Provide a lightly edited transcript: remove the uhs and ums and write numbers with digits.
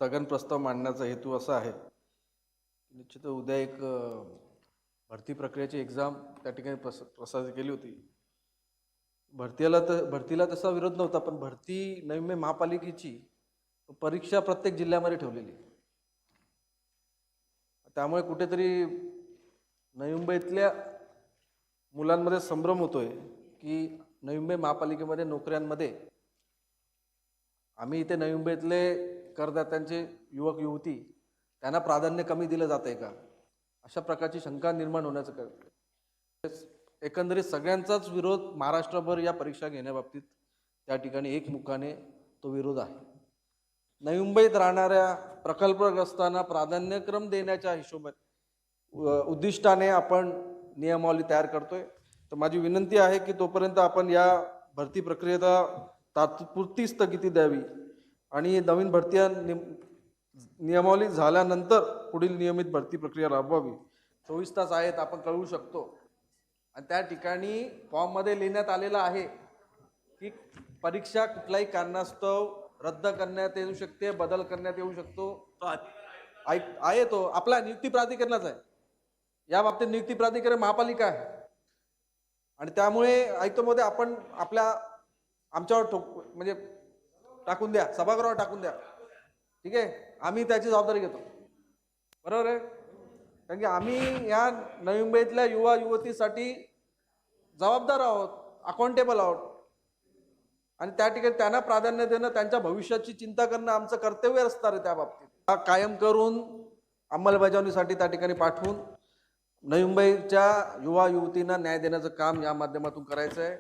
स्थगन प्रस्ताव मांडण्याचा हेतू असा आहे, निश्चित उद्या एक भरती प्रक्रियेची एक्झाम त्या ठिकाणी प्रसारित केली होती. भरतीला तसा विरोध नव्हता, पण भरती नवी मुंबई महापालिकेची परीक्षा प्रत्येक जिल्ह्यामध्ये ठेवलेली. त्यामुळे कुठेतरी नवी मुंबईतल्या मुलांमध्ये संभ्रम होतोय की नवी मुंबई महापालिकेमध्ये नोकऱ्यांमध्ये आम्ही इथे नवी मुंबईतले करदात्यांचे युवक युवती त्यांना प्राधान्य कमी दिलं जात आहे का, अशा प्रकारची शंका निर्माण होण्याचं कारण. एकंदरीत सगळ्यांचाच विरोध महाराष्ट्रभर या परीक्षा घेण्याबाबतीत त्या ठिकाणी एकमुखाने तो विरोध आहे. नवी मुंबईत राहणाऱ्या प्रकल्पग्रस्तांना प्राधान्यक्रम देण्याच्या हिशोबाने उद्दिष्टाने आपण नियमावली तयार करतोय. तर माझी विनंती आहे की तोपर्यंत आपण या भरती प्रक्रियेला तात्पुरती स्थगिती द्यावी आणि नवीन भरती नियमावली झाल्यानंतर पुढील नियमित भरती प्रक्रिया राबवावी. 24 तास आहेत, आपण कळवू शकतो. आणि त्या ठिकाणी फॉर्ममध्ये लिहिण्यात आलेलं आहे की परीक्षा कुठल्याही कारणास्तव रद्द करण्यात येऊ शकते, बदल करण्यात येऊ शकतो. आहे तो आपला नियुक्ती प्राधिकरणाचा आहे. या बाबतीत नियुक्ती प्राधिकरण महापालिका आहे आणि त्यामुळे आयुक्तमध्ये आपण आमच्यावर म्हणजे टाकून द्या, सभागृहावर टाकून द्या, ठीक आहे. आम्ही त्याची जबाबदारी घेतो, बरोबर आहे. कारण की आम्ही या नवी मुंबईतल्या युवा युवतीसाठी जबाबदार आहोत, अकाउंटेबल आहोत आणि त्या ठिकाणी त्यांना प्राधान्य देणं, त्यांच्या भविष्याची चिंता करणं आमचं कर्तव्य असणार आहे. त्या बाबतीत कायम करून अंमलबजावणीसाठी त्या ठिकाणी पाठवून नवी मुंबईच्या युवा युवतींना न्याय देण्याचं काम या माध्यमातून करायचं आहे.